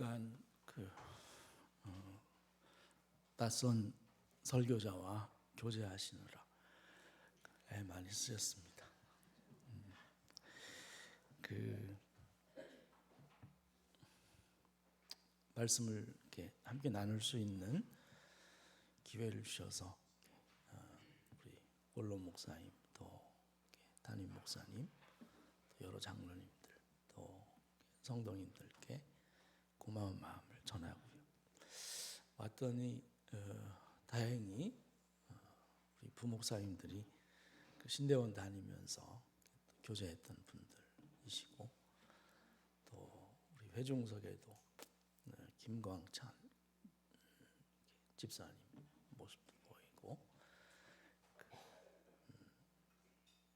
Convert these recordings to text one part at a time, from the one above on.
주간 낯선 설교자와 교제하시느라 애 많이 쓰셨습니다. 말씀을 이렇게 함께 나눌 수 있는 기회를 주셔서 우리 원론 목사님, 또 담임 목사님, 또 여러 장로님들, 또 성도님들께 고마운 마음을 전하고요. 왔더니 다행히 우리 부목사님들이 신대원 다니면서 교제했던 분들이시고, 또 우리 회중석에도 김광찬 집사님 모습도 보이고,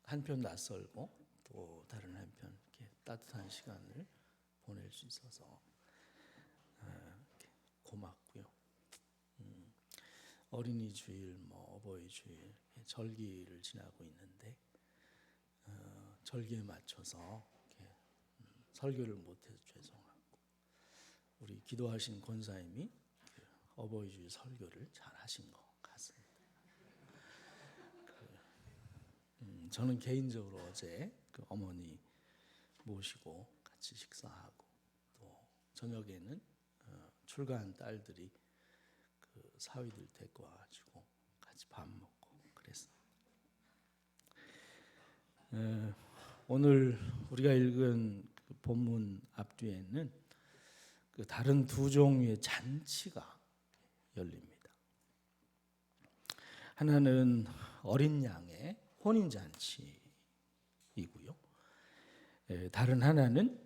한편 낯설고 또 다른 한편 이렇게 따뜻한 시간을 보낼 수 있어서 고맙고요. 어린이 주일, 어버이 주일, 절기를 지나고 있는데 절기에 맞춰서 설교를 못해서 죄송하고, 우리 기도하신 권사님이 어버이 주일 설교를 잘 하신 것 같습니다. 저는 개인적으로 어제 어머니 모시고 같이 식사하고, 또 저녁에는 출가한 딸들이 사위들 데리고 와가지고 같이 밥 먹고 그랬습니다. 오늘 우리가 읽은 본문 앞뒤에는 다른 두 종류의 잔치가 열립니다. 하나는 어린 양의 혼인 잔치이고요. 다른 하나는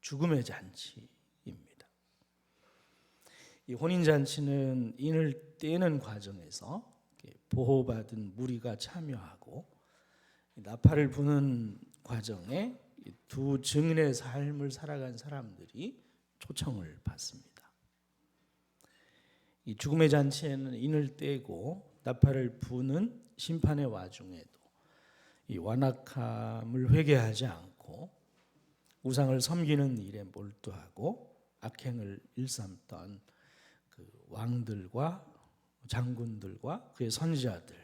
죽음의 잔치입니다. 이 혼인 잔치는 인을 떼는 과정에서 보호받은 무리가 참여하고, 나팔을 부는 과정에 두 증인의 삶을 살아간 사람들이 초청을 받습니다. 이 죽음의 잔치에는 인을 떼고 나팔을 부는 심판의 와중에도 이 완악함을 회개하지 않고 우상을 섬기는 일에 몰두하고 악행을 일삼던 왕들과 장군들과 그의 선지자들,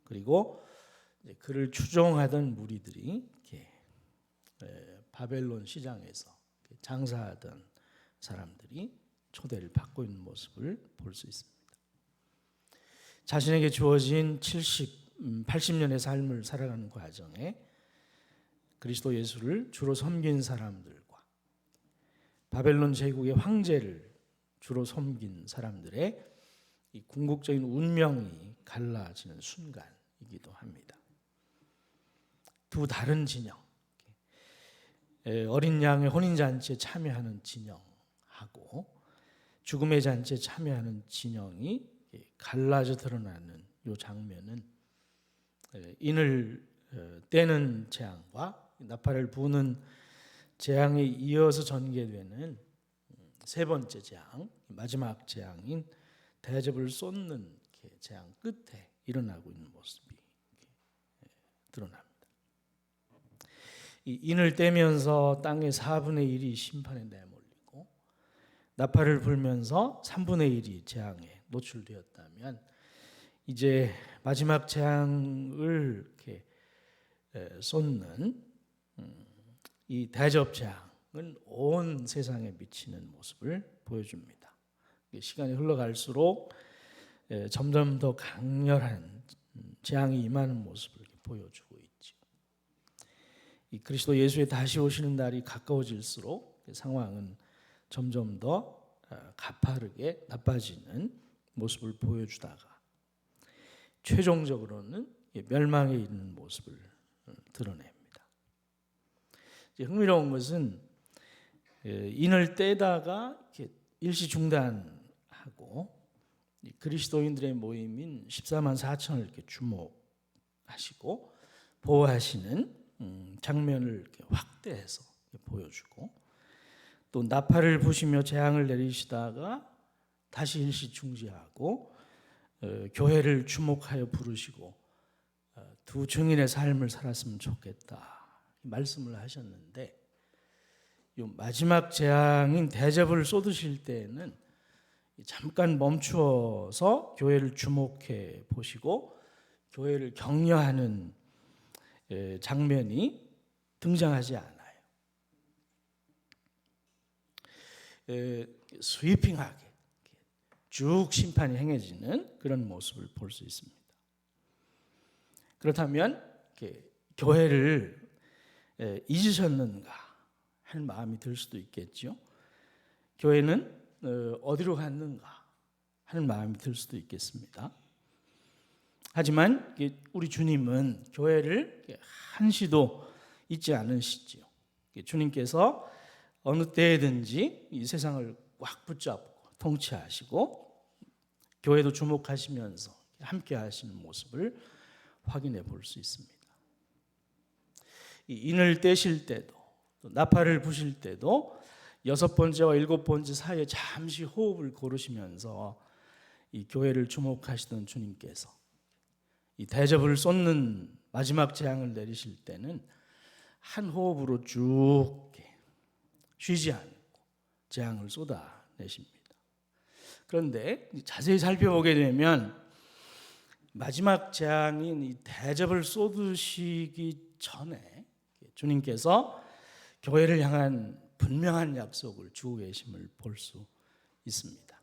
그리고 그를 추종하던 무리들이 이렇게 바벨론 시장에서 장사하던 사람들이 초대를 받고 있는 모습을 볼 수 있습니다. 자신에게 주어진 80년의 삶을 살아가는 과정에 그리스도 예수를 주로 섬긴 사람들과 바벨론 제국의 황제를 주로 섬긴 사람들의 이 궁극적인 운명이 갈라지는 순간이기도 합니다. 두 다른 진영, 어린 양의 혼인잔치에 참여하는 진영하고 죽음의 잔치에 참여하는 진영이 갈라져 드러나는 이 장면은 인을 떼는 재앙과 나팔을 부는 재앙에 이어서 전개되는 세 번째 재앙, 마지막 재앙인 대접을 쏟는 재앙 끝에 일어나고 있는 모습이 드러납니다. 이 인을 떼면서 땅의 4분의 1이 심판에 내몰리고 나팔을 불면서 3분의 1이 재앙에 노출되었다면, 이제 마지막 재앙을 이렇게 쏟는 이 대접 재앙은 온 세상에 미치는 모습을 보여줍니다. 시간이 흘러갈수록 점점 더 강렬한 재앙이 임하는 모습을 보여주고 있죠. 이 그리스도 예수의 다시 오시는 날이 가까워질수록 상황은 점점 더 가파르게 나빠지는 모습을 보여주다가 최종적으로는 멸망에 이르는 모습을 드러냅니다. 흥미로운 것은 인을 떼다가 일시 중단하고 그리스도인들의 모임인 14만 4천을 이렇게 주목하시고 보호하시는 장면을 이렇게 확대해서 보여주고, 또 나팔을 부시며 재앙을 내리시다가 다시 일시 중지하고 교회를 주목하여 부르시고 두 증인의 삶을 살았으면 좋겠다 말씀을 하셨는데, 이 마지막 재앙인 대접을 쏟으실 때에는 잠깐 멈추어서 교회를 주목해 보시고 교회를 격려하는 장면이 등장하지 않아요. 스위핑하게 쭉 심판이 행해지는 그런 모습을 볼 수 있습니다. 그렇다면 교회를 잊으셨는가 할 마음이 들 수도 있겠죠. 교회는 어디로 갔는가 하는 마음이 들 수도 있겠습니다. 하지만 우리 주님은 교회를 한시도 잊지 않으시죠. 주님께서 어느 때든지 이 세상을 꽉 붙잡고 통치하시고 교회도 주목하시면서 함께 하시는 모습을 확인해 볼 수 있습니다. 인을 떼실 때도 또 나팔을 부실 때도 6번째와 7번째 사이에 잠시 호흡을 고르시면서 이 교회를 주목하시던 주님께서 이 대접을 쏟는 마지막 재앙을 내리실 때는 한 호흡으로 쭉 쉬지 않고 재앙을 쏟아내십니다. 그런데 자세히 살펴보게 되면 마지막 재앙인 이 대접을 쏟으시기 전에 주님께서 교회를 향한 분명한 약속을 주고 계심을 볼 수 있습니다.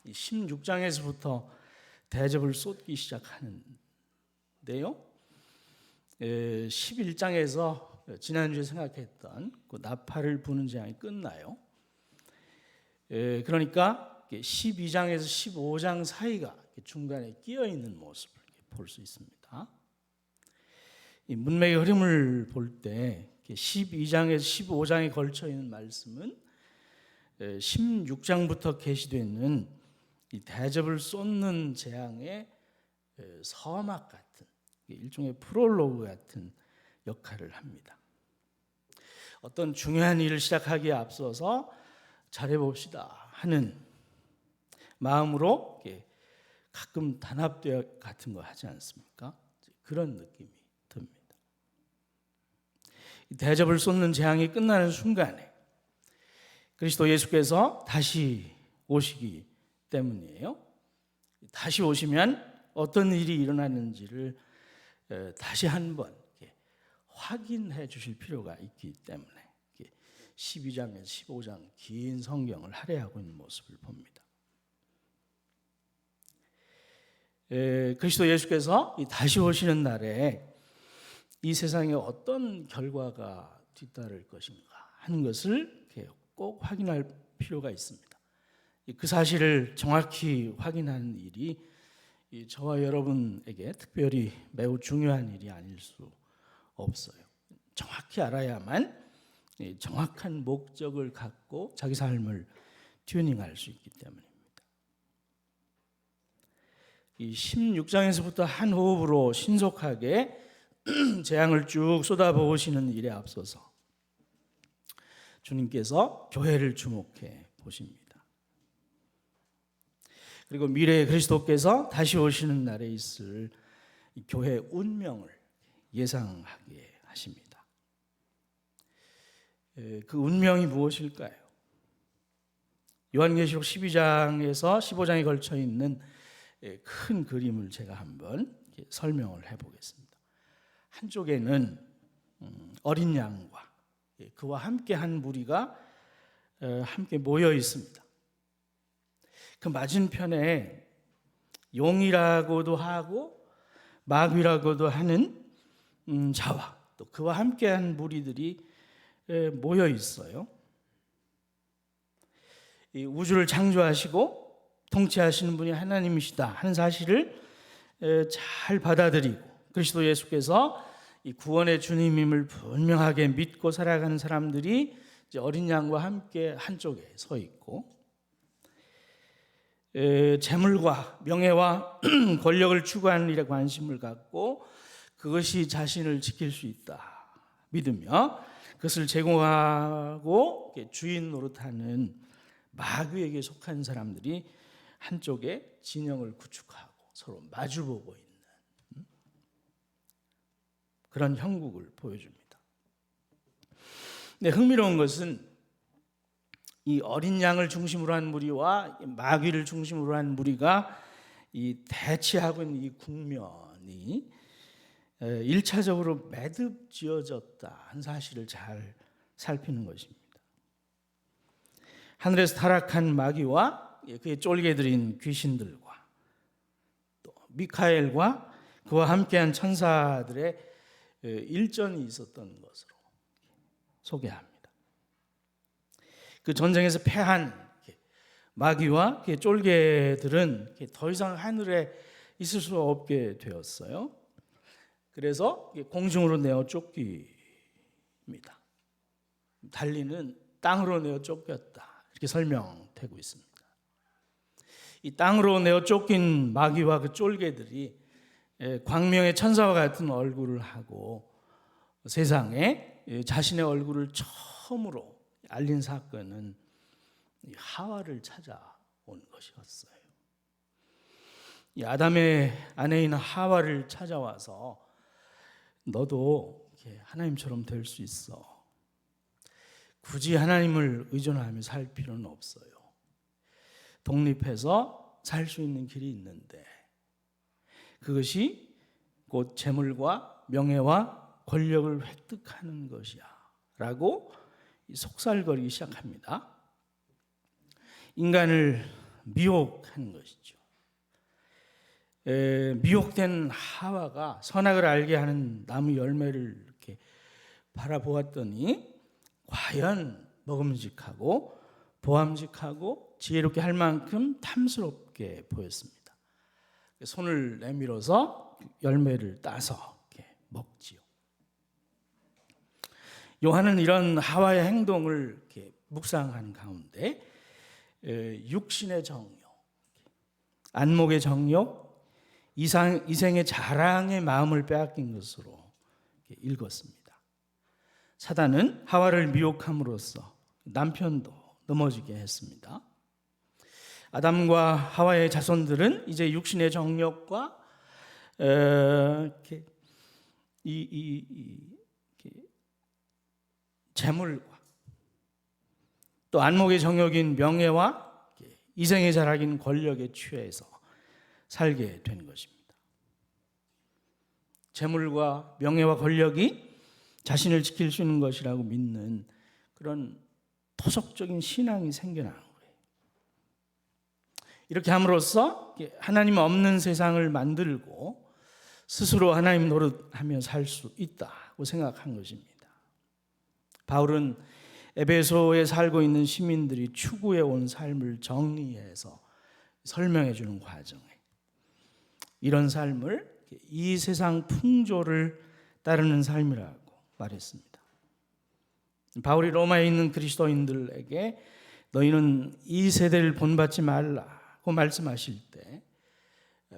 16장에서부터 대접을 쏟기 시작하는데요. 11장에서 지난주에 생각했던 그 나팔을 부는 재앙이 끝나요. 그러니까 12장에서 15장 사이가 중간에 끼어 있는 모습을 볼 수 있습니다. 이 문맥의 흐름을 볼 때 12장에서 15장에 걸쳐 있는 말씀은 16장부터 계시되는 이 대접을 쏟는 재앙의 서막 같은 일종의 프롤로그 같은 역할을 합니다. 어떤 중요한 일을 시작하기에 앞서서 잘해봅시다 하는 마음으로 가끔 단합대회 같은 거 하지 않습니까? 그런 느낌이 듭니다. 대접을 쏟는 재앙이 끝나는 순간에 그리스도 예수께서 다시 오시기 때문이에요. 다시 오시면 어떤 일이 일어나는지를 다시 한번 확인해 주실 필요가 있기 때문에 12장에서 15장 긴 성경을 할애하고 있는 모습을 봅니다. 그리스도 예수께서 다시 오시는 날에 이 세상에 어떤 결과가 뒤따를 것인가 하는 것을 꼭 확인할 필요가 있습니다. 그 사실을 정확히 확인하는 일이 저와 여러분에게 특별히 매우 중요한 일이 아닐 수 없어요. 정확히 알아야만 정확한 목적을 갖고 자기 삶을 튜닝할 수 있기 때문입니다. 이 16장에서부터 한 호흡으로 신속하게 재앙을 쭉 쏟아부으시는 일에 앞서서 주님께서 교회를 주목해 보십니다. 그리고 미래의 그리스도께서 다시 오시는 날에 있을 교회의 운명을 예상하게 하십니다. 그 운명이 무엇일까요? 요한계시록 12장에서 15장에 걸쳐 있는 큰 그림을 제가 한번 설명을 해보겠습니다. 한쪽에는 어린 양과 그와 함께한 무리가 함께 모여 있습니다. 그 맞은편에 용이라고도 하고 마귀라고도 하는 자와 또 그와 함께한 무리들이 모여 있어요. 이 우주를 창조하시고 통치하시는 분이 하나님이시다 하는 사실을 잘 받아들이고 그리스도 예수께서 이 구원의 주님임을 분명하게 믿고 살아가는 사람들이 이제 어린 양과 함께 한쪽에 서 있고 재물과 명예와 권력을 추구하는 일에 관심을 갖고 그것이 자신을 지킬 수 있다 믿으며 그것을 제공하고 주인 노릇하는 마귀에게 속한 사람들이 한쪽에 진영을 구축하고 서로 마주보고 있는 그런 형국을 보여줍니다. 근데 흥미로운 것은 이 어린 양을 중심으로 한 무리와 마귀를 중심으로 한 무리가 이 대치하고 있는 이 국면이 1차적으로 매듭지어졌다 한 사실을 잘 살피는 것입니다. 하늘에서 타락한 마귀와 그의 쫄개들인 귀신들과 또 미카엘과 그와 함께한 천사들의 일전이 있었던 것으로 소개합니다. 그 전쟁에서 패한 마귀와 그의 쫄개들은 더 이상 하늘에 있을 수 없게 되었어요. 그래서 공중으로 내어 쫓깁니다. 달리는 땅으로 내어 쫓겼다, 이렇게 설명되고 있습니다. 이 땅으로 내어 쫓긴 마귀와 그 쫄개들이 광명의 천사와 같은 얼굴을 하고 세상에 자신의 얼굴을 처음으로 알린 사건은 하와를 찾아온 것이었어요. 이 아담의 아내인 하와를 찾아와서 너도 하나님처럼 될 수 있어. 굳이 하나님을 의존하며 살 필요는 없어요. 독립해서 살 수 있는 길이 있는데 그것이 곧 재물과 명예와 권력을 획득하는 것이야 라고 속살거리기 시작합니다. 인간을 미혹하는 것이죠. 미혹된 하와가 선악을 알게 하는 나무 열매를 이렇게 바라보았더니 과연 먹음직하고 보암직하고 지혜롭게 할 만큼 탐스럽게 보였습니다. 손을 내밀어서 열매를 따서 먹지요. 요한은 이런 하와의 행동을 이렇게 묵상하는 가운데 육신의 정욕, 안목의 정욕, 이생의 자랑의 마음을 빼앗긴 것으로 읽었습니다. 사단은 하와를 미혹함으로써 남편도 넘어지게 했습니다. 아담과 하와의 자손들은 이제 육신의 정욕과 재물과 또 안목의 정욕인 명예와 이생의 자락인 권력에 취해서 살게 된 것입니다. 재물과 명예와 권력이 자신을 지킬 수 있는 것이라고 믿는 그런 토속적인 신앙이 생겨난 거예요. 이렇게 함으로써 하나님 없는 세상을 만들고 스스로 하나님 노릇하며 살 수 있다고 생각한 것입니다. 바울은 에베소에 살고 있는 시민들이 추구해 온 삶을 정리해서 설명해 주는 과정에 이런 삶을 이 세상 풍조를 따르는 삶이라고 말했습니다. 바울이 로마에 있는 그리스도인들에게 너희는 이 세대를 본받지 말라고 말씀하실 때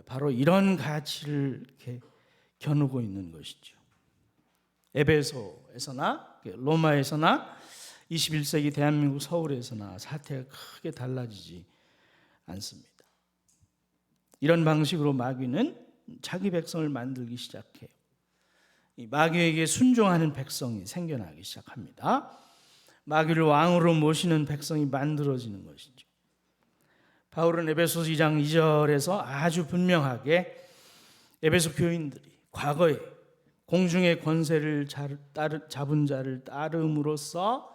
바로 이런 가치를 이렇게 겨누고 있는 것이죠. 에베소에서나 로마에서나 21세기 대한민국 서울에서나 사태가 크게 달라지지 않습니다. 이런 방식으로 마귀는 자기 백성을 만들기 시작해요. 이 마귀에게 순종하는 백성이 생겨나기 시작합니다. 마귀를 왕으로 모시는 백성이 만들어지는 것이죠. 바울은 에베소서 2장 2절에서 아주 분명하게 에베소 교인들이 과거에 공중의 권세를 잡은 자를 따름으로써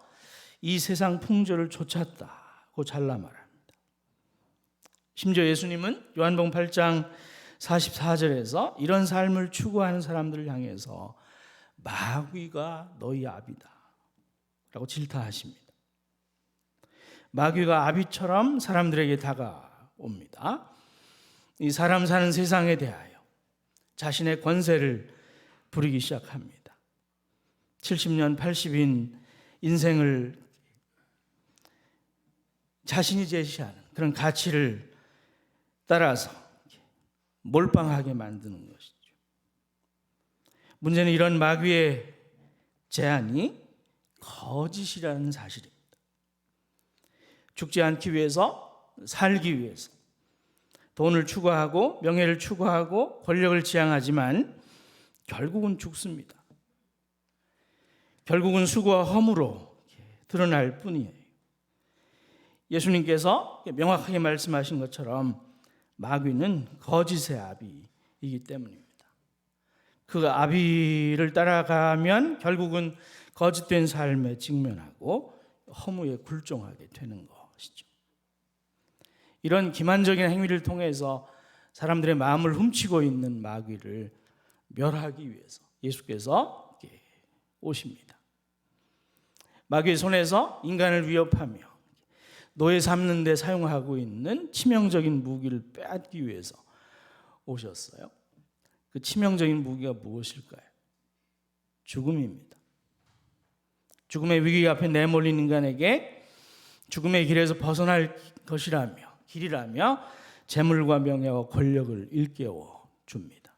이 세상 풍조를 좇았다고 잘라 말합니다. 심지어 예수님은 요한복음 8장 44절에서 이런 삶을 추구하는 사람들을 향해서 마귀가 너희 아비다 라고 질타하십니다. 마귀가 아비처럼 사람들에게 다가옵니다. 이 사람 사는 세상에 대하여 자신의 권세를 부리기 시작합니다. 70년, 80인 인생을 자신이 제시하는 그런 가치를 따라서 몰빵하게 만드는 것이죠. 문제는 이런 마귀의 제안이 거짓이라는 사실입니다. 죽지 않기 위해서, 살기 위해서 돈을 추구하고 명예를 추구하고 권력을 지향하지만 결국은 죽습니다. 결국은 수고와 허무로 드러날 뿐이에요. 예수님께서 명확하게 말씀하신 것처럼 마귀는 거짓의 아비이기 때문입니다. 그 아비를 따라가면 결국은 거짓된 삶에 직면하고 허무에 굴종하게 되는 것이죠. 이런 기만적인 행위를 통해서 사람들의 마음을 훔치고 있는 마귀를 멸하기 위해서 예수께서 오십니다. 마귀의 손에서 인간을 위협하며 노예 삼는 데 사용하고 있는 치명적인 무기를 빼앗기 위해서 오셨어요. 그 치명적인 무기가 무엇일까요? 죽음입니다. 죽음의 위기 앞에 내몰린 인간에게 죽음의 길에서 벗어날 길이라며 재물과 명예와 권력을 일깨워 줍니다.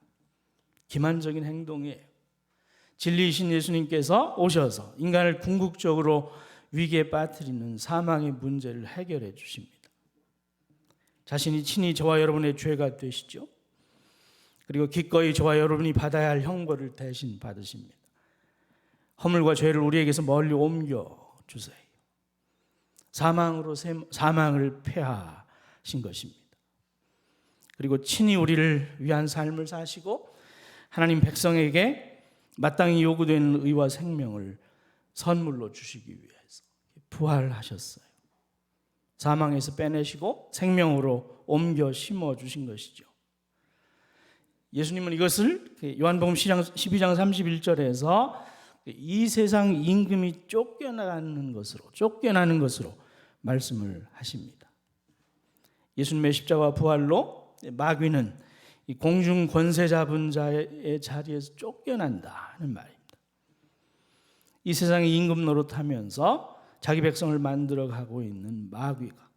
기만적인 행동이에요. 진리이신 예수님께서 오셔서 인간을 궁극적으로 위기에 빠뜨리는 사망의 문제를 해결해 주십니다. 자신이 친히 저와 여러분의 죄가 되시죠. 그리고 기꺼이 저와 여러분이 받아야 할 형벌을 대신 받으십니다. 허물과 죄를 우리에게서 멀리 옮겨 주세요. 사망을 패하신 것입니다. 그리고 친히 우리를 위한 삶을 사시고 하나님 백성에게 마땅히 요구되는 의와 생명을 선물로 주시기 위해서 부활하셨어요. 사망에서 빼내시고 생명으로 옮겨 심어 주신 것이죠. 예수님은 이것을 요한복음 12장 31절에서 이 세상 임금이 쫓겨나는 것으로 말씀을 하십니다. 예수님의 십자가 부활로 마귀는 이 공중 권세 잡은 자의 자리에서 쫓겨난다는 말입니다. 이 세상의 임금 노릇하면서 자기 백성을 만들어 가고 있는 마귀가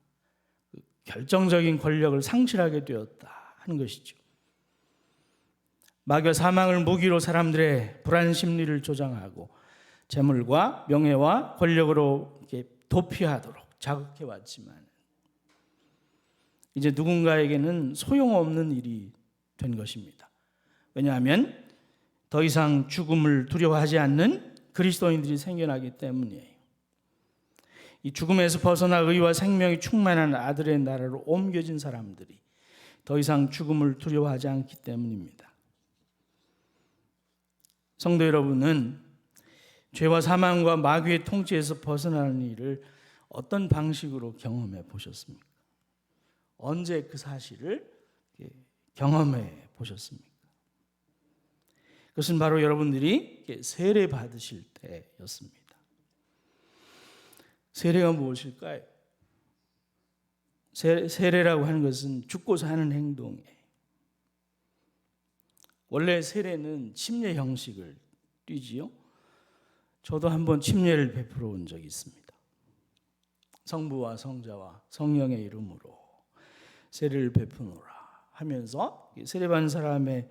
결정적인 권력을 상실하게 되었다 하는 것이죠. 마귀가 사망을 무기로 사람들의 불안 심리를 조장하고 재물과 명예와 권력으로 이렇게 도피하도록 자극해 왔지만 이제 누군가에게는 소용없는 일이 된 것입니다. 왜냐하면 더 이상 죽음을 두려워하지 않는 그리스도인들이 생겨나기 때문이에요. 이 죽음에서 벗어나 의와 생명이 충만한 아들의 나라로 옮겨진 사람들이 더 이상 죽음을 두려워하지 않기 때문입니다. 성도 여러분은 죄와 사망과 마귀의 통치에서 벗어나는 일을 어떤 방식으로 경험해 보셨습니까? 언제 그 사실을 경험해 보셨습니까? 그것은 바로 여러분들이 세례 받으실 때였습니다. 세례가 무엇일까요? 세례라고 하는 것은 죽고 사는 행동이에요. 원래 세례는 침례 형식을 띠지요. 저도 한번 침례를 베풀어 온 적이 있습니다. 성부와 성자와 성령의 이름으로 세례를 베푸노라 하면서 세례받은 사람의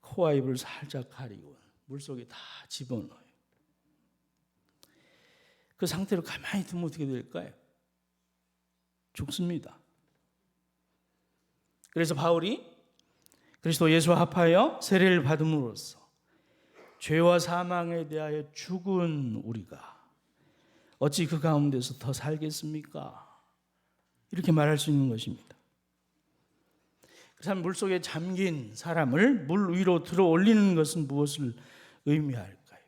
코와 입을 살짝 가리고 물속에 다 집어넣어요. 그 상태로 가만히 두면 어떻게 될까요? 죽습니다. 그래서 바울이 그리스도 예수와 합하여 세례를 받음으로써 죄와 사망에 대하여 죽은 우리가 어찌 그 가운데서 더 살겠습니까? 이렇게 말할 수 있는 것입니다. 그 사람 물속에 잠긴 사람을 물 위로 들어 올리는 것은 무엇을 의미할까요?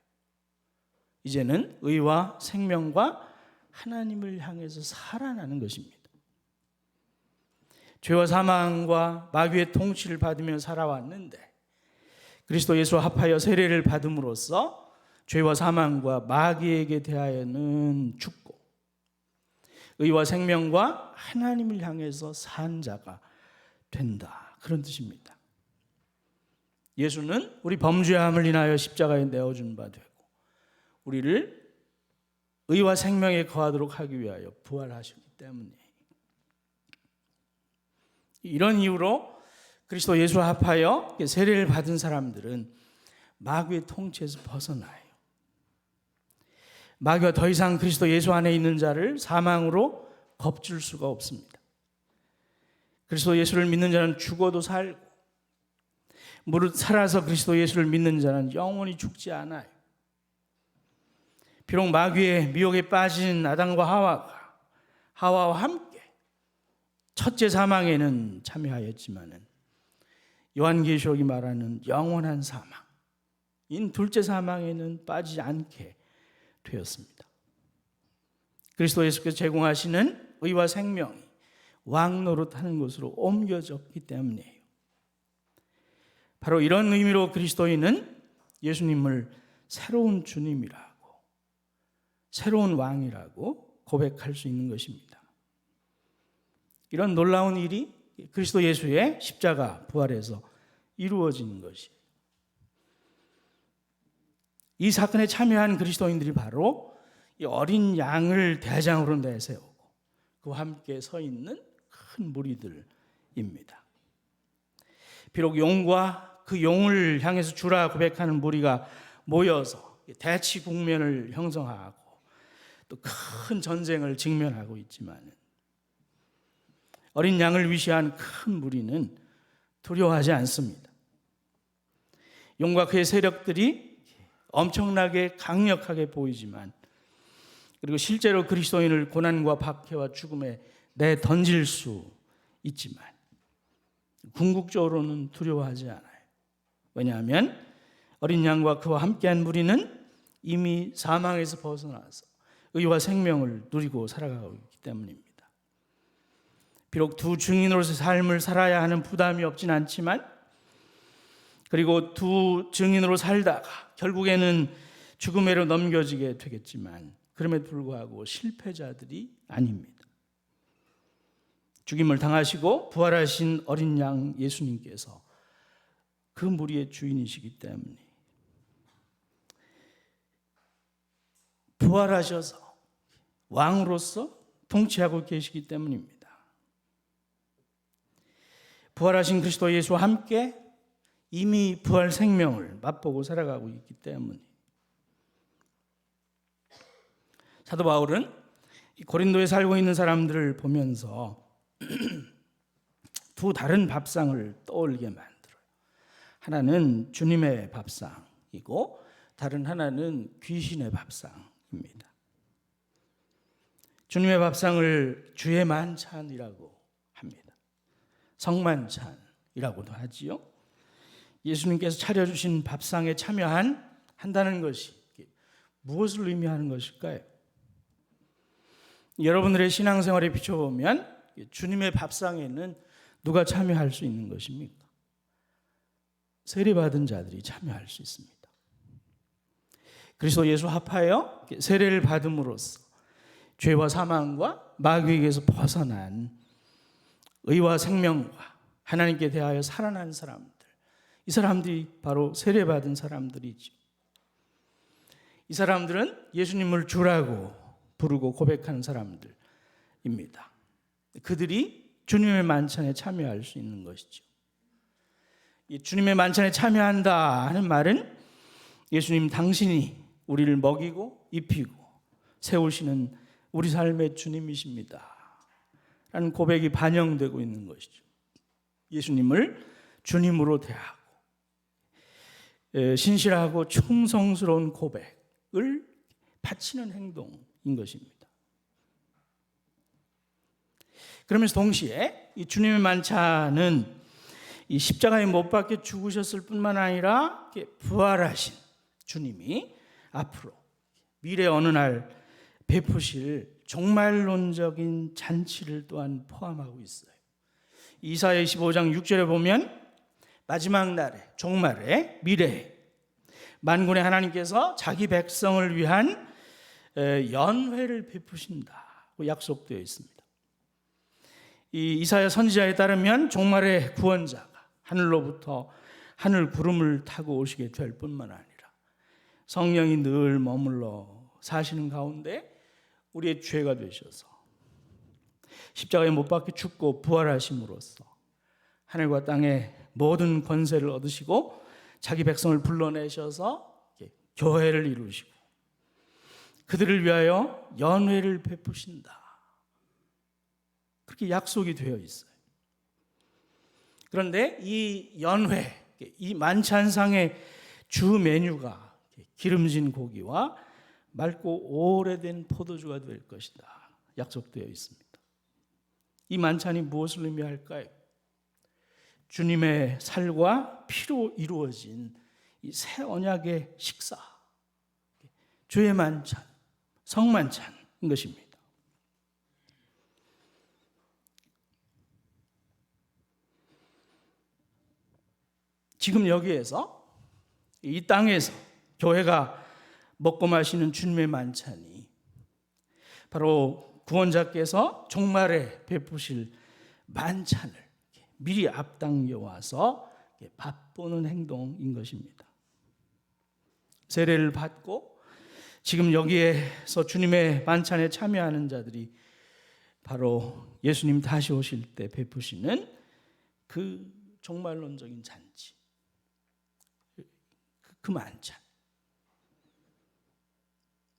이제는 의와 생명과 하나님을 향해서 살아나는 것입니다. 죄와 사망과 마귀의 통치를 받으며 살아왔는데 그리스도 예수와 합하여 세례를 받음으로써 죄와 사망과 마귀에게 대하여는 죽고 의와 생명과 하나님을 향해서 산 자가 된다. 그런 뜻입니다. 예수는 우리 범죄함을 인하여 십자가에 내어준 바 되고 우리를 의와 생명에 거하도록 하기 위하여 부활하셨기 때문이에요. 이런 이유로 그리스도 예수와 합하여 세례를 받은 사람들은 마귀의 통치에서 벗어나요. 마귀가 더 이상 그리스도 예수 안에 있는 자를 사망으로 겁줄 수가 없습니다. 그리스도 예수를 믿는 자는 죽어도 살고 무릇 살아서 그리스도 예수를 믿는 자는 영원히 죽지 않아요. 비록 마귀의 미혹에 빠진 아담과 하와가 하와와 함께 첫째 사망에는 참여하였지만은 요한계시록이 말하는 영원한 사망인 둘째 사망에는 빠지지 않게 되었습니다. 그리스도 예수께서 제공하시는 의와 생명이 왕 노릇하는 곳으로 옮겨졌기 때문이에요. 바로 이런 의미로 그리스도인은 예수님을 새로운 주님이라고, 새로운 왕이라고 고백할 수 있는 것입니다. 이런 놀라운 일이 그리스도 예수의 십자가 부활에서 이루어진 것이에요. 이 사건에 참여한 그리스도인들이 바로 이 어린 양을 대장으로 내세우고 그와 함께 서 있는 큰 무리들입니다. 비록 용과 그 용을 향해서 주라 고백하는 무리가 모여서 대치 국면을 형성하고 또 큰 전쟁을 직면하고 있지만 어린 양을 위시한 큰 무리는 두려워하지 않습니다. 용과 그의 세력들이 엄청나게 강력하게 보이지만 그리고 실제로 그리스도인을 고난과 박해와 죽음에 내던질 수 있지만 궁극적으로는 두려워하지 않아요. 왜냐하면 어린 양과 그와 함께한 무리는 이미 사망에서 벗어나서 의와 생명을 누리고 살아가고 있기 때문입니다. 비록 두 증인으로서 삶을 살아야 하는 부담이 없진 않지만 그리고 두 증인으로 살다가 결국에는 죽음으로 넘겨지게 되겠지만 그럼에도 불구하고 실패자들이 아닙니다. 죽임을 당하시고 부활하신 어린 양 예수님께서 그 무리의 주인이시기 때문에 부활하셔서 왕으로서 통치하고 계시기 때문입니다. 부활하신 그리스도 예수와 함께 이미 부활 생명을 맛보고 살아가고 있기 때문에 사도 바울은 고린도에 살고 있는 사람들을 보면서 두 다른 밥상을 떠올리게 만들어요. 하나는 주님의 밥상이고 다른 하나는 귀신의 밥상입니다. 주님의 밥상을 주의 만찬이라고 합니다. 성만찬이라고도 하지요. 예수님께서 차려주신 밥상에 참여한다는 것이 무엇을 의미하는 것일까요? 여러분들의 신앙생활에 비춰보면 주님의 밥상에는 누가 참여할 수 있는 것입니까? 세례받은 자들이 참여할 수 있습니다. 그리스도 예수 합하여 세례를 받음으로써 죄와 사망과 마귀에게서 벗어난 의와 생명과 하나님께 대하여 살아난 사람들, 이 사람들이 바로 세례받은 사람들이죠. 이 사람들은 예수님을 주라고 부르고 고백하는 사람들입니다. 그들이 주님의 만찬에 참여할 수 있는 것이죠. 이 주님의 만찬에 참여한다 하는 말은 예수님 당신이 우리를 먹이고 입히고 세우시는 우리 삶의 주님이십니다 라는 고백이 반영되고 있는 것이죠. 예수님을 주님으로 대하고 신실하고 충성스러운 고백을 바치는 행동인 것입니다. 그러면서 동시에 이 주님의 만찬은 이 십자가에 못 박혀 죽으셨을 뿐만 아니라 부활하신 주님이 앞으로 미래 어느 날 베푸실 종말론적인 잔치를 또한 포함하고 있어요. 이사야 25장 6절에 보면 마지막 날에 종말에 미래에 만군의 하나님께서 자기 백성을 위한 연회를 베푸신다고 약속되어 있습니다. 이 이사야 선지자에 따르면 종말의 구원자가 하늘로부터 하늘 구름을 타고 오시게 될 뿐만 아니라 성령이 늘 머물러 사시는 가운데 우리의 죄가 되셔서 십자가에 못 박혀 죽고 부활하심으로써 하늘과 땅의 모든 권세를 얻으시고 자기 백성을 불러내셔서 교회를 이루시고 그들을 위하여 연회를 베푸신다. 그렇게 약속이 되어 있어요. 그런데 이 연회, 이 만찬상의 주 메뉴가 기름진 고기와 맑고 오래된 포도주가 될 것이다. 약속되어 있습니다. 이 만찬이 무엇을 의미할까요? 주님의 살과 피로 이루어진 이 새 언약의 식사, 주의 만찬, 성만찬인 것입니다. 지금 여기에서, 이 땅에서 교회가 먹고 마시는 주님의 만찬이 바로 구원자께서 종말에 베푸실 만찬을 미리 앞당겨 와서 맛보는 행동인 것입니다. 세례를 받고 지금 여기에서 주님의 만찬에 참여하는 자들이 바로 예수님 다시 오실 때 베푸시는 그 종말론적인 잔치, 그 만찬.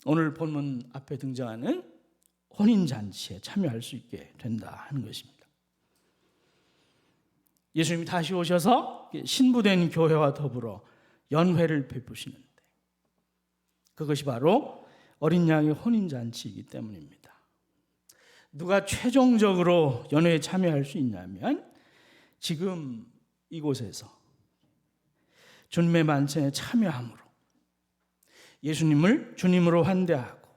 오늘 본문 앞에 등장하는 혼인잔치에 참여할 수 있게 된다 하는 것입니다. 예수님이 다시 오셔서 신부된 교회와 더불어 연회를 베푸시는데 그것이 바로 어린 양의 혼인잔치이기 때문입니다. 누가 최종적으로 연회에 참여할 수 있냐면 지금 이곳에서 주님의 만찬에 참여함으로 예수님을 주님으로 환대하고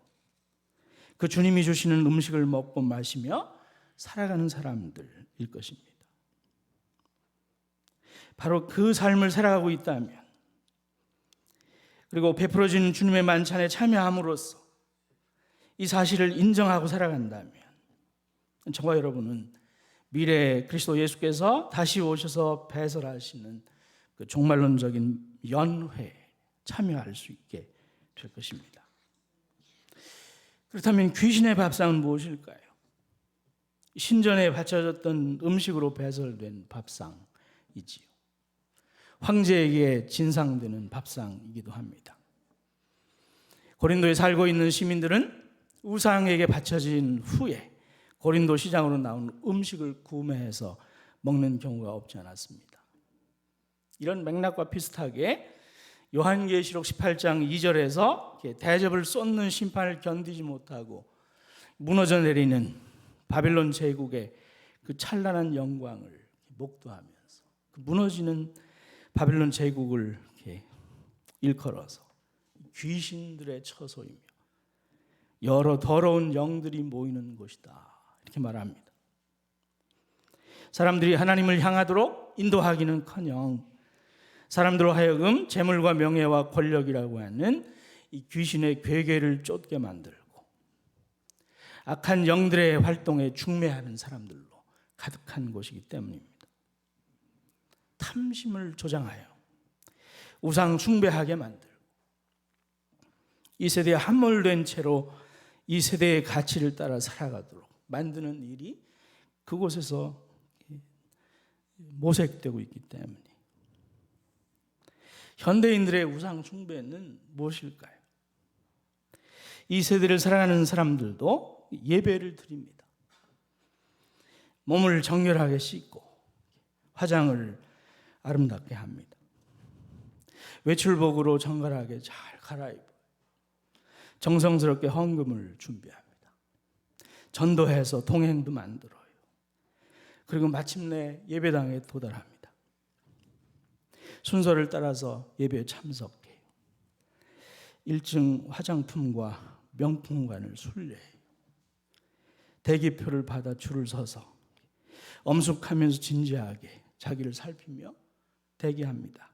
그 주님이 주시는 음식을 먹고 마시며 살아가는 사람들일 것입니다. 바로 그 삶을 살아가고 있다면, 그리고 베풀어진 주님의 만찬에 참여함으로써 이 사실을 인정하고 살아간다면 저와 여러분은 미래에 그리스도 예수께서 다시 오셔서 배설하시는 그 종말론적인 연회에 참여할 수 있게 될 것입니다. 그렇다면 귀신의 밥상은 무엇일까요? 신전에 바쳐졌던 음식으로 배설된 밥상이지요. 황제에게 진상되는 밥상이기도 합니다. 고린도에 살고 있는 시민들은 우상에게 바쳐진 후에 고린도 시장으로 나온 음식을 구매해서 먹는 경우가 없지 않았습니다. 이런 맥락과 비슷하게 요한계시록 18장 2절에서 대접을 쏟는 심판을 견디지 못하고 무너져 내리는 바빌론 제국의 그 찬란한 영광을 목도하면서 그 무너지는 바빌론 제국을 이렇게 일컬어서 귀신들의 처소이며 여러 더러운 영들이 모이는 곳이다 이렇게 말합니다. 사람들이 하나님을 향하도록 인도하기는커녕 사람들로 하여금 재물과 명예와 권력이라고 하는 이 귀신의 괴계를 쫓게 만들고 악한 영들의 활동에 중매하는 사람들로 가득한 곳이기 때문입니다. 탐심을 조장하여 우상 숭배하게 만들고 이 세대에 함몰된 채로 이 세대의 가치를 따라 살아가도록 만드는 일이 그곳에서 모색되고 있기 때문에 현대인들의 우상 숭배는 무엇일까요? 이 세대를 살아가는 사람들도 예배를 드립니다. 몸을 정결하게 씻고 화장을 아름답게 합니다. 외출복으로 정갈하게 잘 갈아입고 정성스럽게 헌금을 준비합니다. 전도해서 동행도 만들어요. 그리고 마침내 예배당에 도달합니다. 순서를 따라서 예배에 참석해요. 1층 화장품과 명품관을 순례해요. 대기표를 받아 줄을 서서 엄숙하면서 진지하게 자기를 살피며 대기합니다.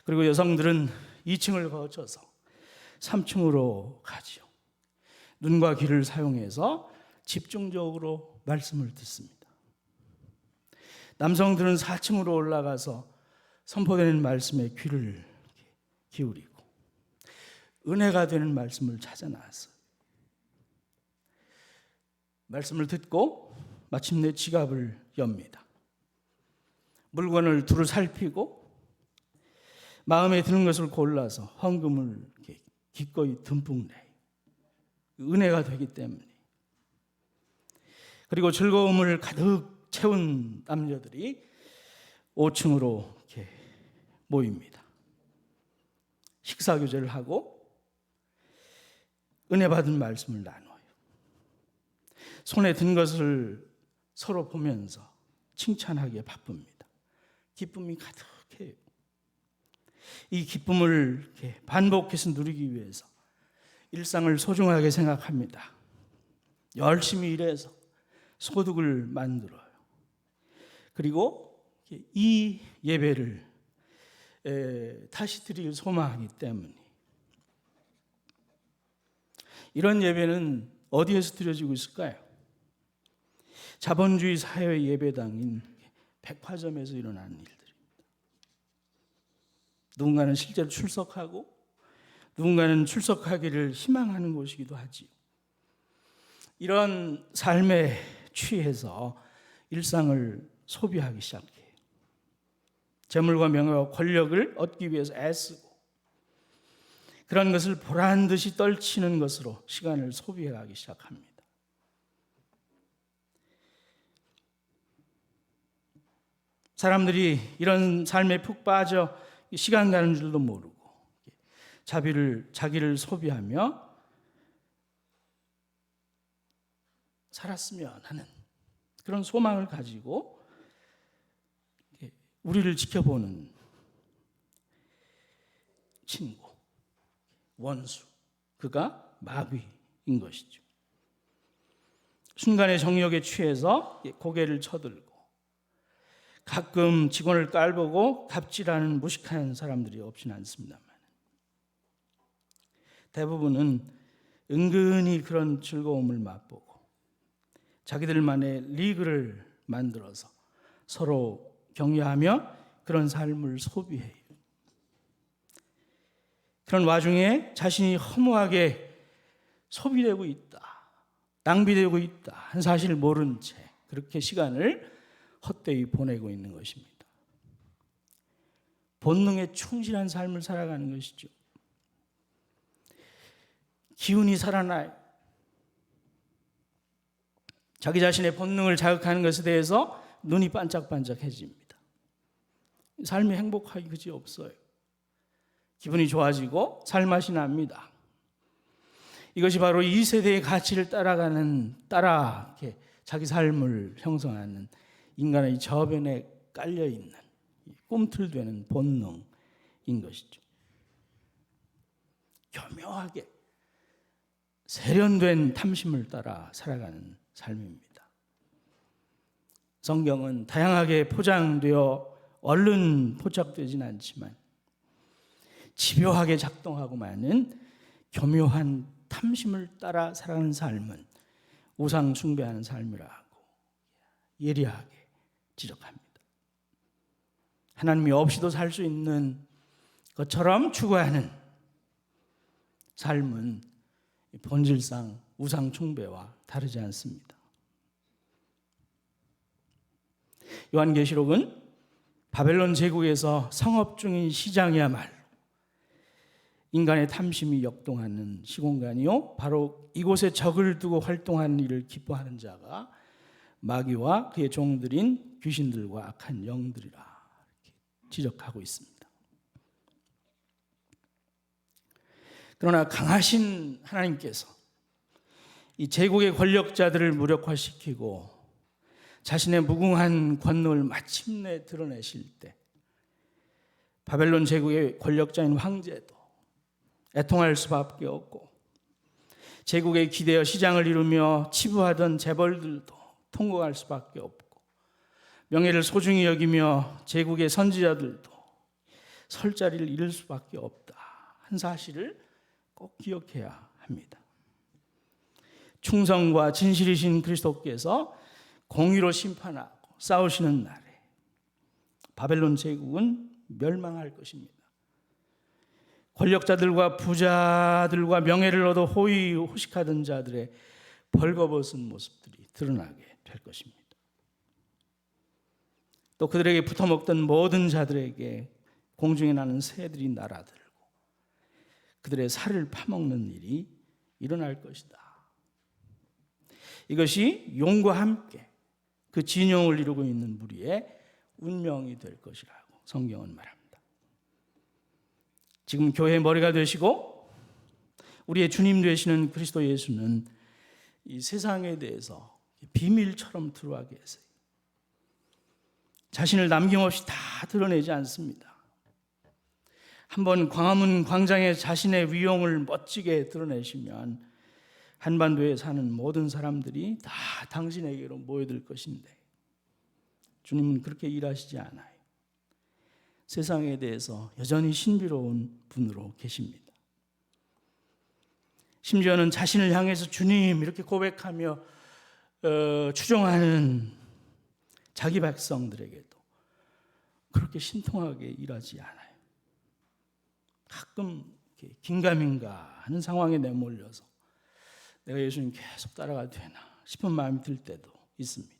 그리고 여성들은 2층을 거쳐서 3층으로 가지요. 눈과 귀를 사용해서 집중적으로 말씀을 듣습니다. 남성들은 4층으로 올라가서 선포되는 말씀에 귀를 기울이고 은혜가 되는 말씀을 찾아 나왔어요. 말씀을 듣고 마침내 지갑을 엽니다. 물건을 두루 살피고 마음에 드는 것을 골라서 헌금을 이렇게 기꺼이 듬뿍 내요. 은혜가 되기 때문에. 그리고 즐거움을 가득 채운 남녀들이 5층으로 이렇게 모입니다. 식사 교제를 하고 은혜 받은 말씀을 나눠요. 손에 든 것을 서로 보면서 칭찬하기에 바쁩니다. 기쁨이 가득해요. 이 기쁨을 이렇게 반복해서 누리기 위해서 일상을 소중하게 생각합니다. 열심히 일해서 소득을 만들어요. 그리고 이 예배를 다시 드릴 소망하기 때문에 이런 예배는 어디에서 드려지고 있을까요? 자본주의 사회의 예배당인 백화점에서 일어나는 일들입니다. 누군가는 실제로 출석하고 누군가는 출석하기를 희망하는 곳이기도 하지요. 이런 삶에 취해서 일상을 소비하기 시작해요. 재물과 명예와 권력을 얻기 위해서 애쓰고 그런 것을 보란 듯이 떨치는 것으로 시간을 소비해가기 시작합니다. 사람들이 이런 삶에 푹 빠져 시간 가는 줄도 모르고 자기를 소비하며 살았으면 하는 그런 소망을 가지고 우리를 지켜보는 친구, 원수, 그가 마귀인 것이죠. 순간의 정욕에 취해서 고개를 쳐들고 가끔 직원을 깔보고 갑질하는 무식한 사람들이 없지는 않습니다만 대부분은 은근히 그런 즐거움을 맛보고 자기들만의 리그를 만들어서 서로 격려하며 그런 삶을 소비해요. 그런 와중에 자신이 허무하게 소비되고 있다, 낭비되고 있다 한 사실을 모른 채 그렇게 시간을 헛되이 보내고 있는 것입니다. 본능에 충실한 삶을 살아가는 것이죠. 기운이 살아나요. 자기 자신의 본능을 자극하는 것에 대해서 눈이 반짝반짝해집니다. 삶이 행복하기 그지 없어요. 기분이 좋아지고 살맛이 납니다. 이것이 바로 이 세대의 가치를 따라 이렇게 자기 삶을 형성하는 인간의 저변에 깔려있는 꿈틀대는 본능인 것이죠. 교묘하게 세련된 탐심을 따라 살아가는 삶입니다. 성경은 다양하게 포장되어 얼른 포착되진 않지만 집요하게 작동하고 많은 교묘한 탐심을 따라 살아가는 삶은 우상 숭배하는 삶이라고 예리하게 지적합니다. 하나님이 없이도 살 수 있는 것처럼 추구하는 삶은 본질상 우상 숭배와 다르지 않습니다. 요한계시록은 바벨론 제국에서 성업 중인 시장이야말로 인간의 탐심이 역동하는 시공간이요 바로 이곳에 적을 두고 활동하는 일을 기뻐하는 자가 마귀와 그의 종들인 귀신들과 악한 영들이라 이렇게 지적하고 있습니다. 그러나 강하신 하나님께서 이 제국의 권력자들을 무력화시키고 자신의 무궁한 권능을 마침내 드러내실 때 바벨론 제국의 권력자인 황제도 애통할 수밖에 없고 제국에 기대어 시장을 이루며 치부하던 재벌들도 통곡할 수밖에 없고 명예를 소중히 여기며 제국의 선지자들도 설 자리를 잃을 수밖에 없다 한 사실을 꼭 기억해야 합니다. 충성과 진실이신 그리스도께서 공의로 심판하고 싸우시는 날에 바벨론 제국은 멸망할 것입니다. 권력자들과 부자들과 명예를 얻어 호의호식하던 자들의 벌거벗은 모습들이 드러나게 될 것입니다. 또 그들에게 붙어먹던 모든 자들에게 공중에 나는 새들이 날아들고 그들의 살을 파먹는 일이 일어날 것이다. 이것이 용과 함께 그 진영을 이루고 있는 무리의 운명이 될 것이라고 성경은 말합니다. 지금 교회의 머리가 되시고 우리의 주님 되시는 그리스도 예수는 이 세상에 대해서 비밀처럼 들어와 계세요. 자신을 남김없이 다 드러내지 않습니다. 한번 광화문 광장에 자신의 위용을 멋지게 드러내시면 한반도에 사는 모든 사람들이 다 당신에게로 모여들 것인데 주님은 그렇게 일하시지 않아요. 세상에 대해서 여전히 신비로운 분으로 계십니다. 심지어는 자신을 향해서 주님 이렇게 고백하며 추종하는 자기 백성들에게도 그렇게 신통하게 일하지 않아요. 가끔 긴가민가 하는 상황에 내몰려서 내가 예수님 계속 따라가도 되나 싶은 마음이 들 때도 있습니다.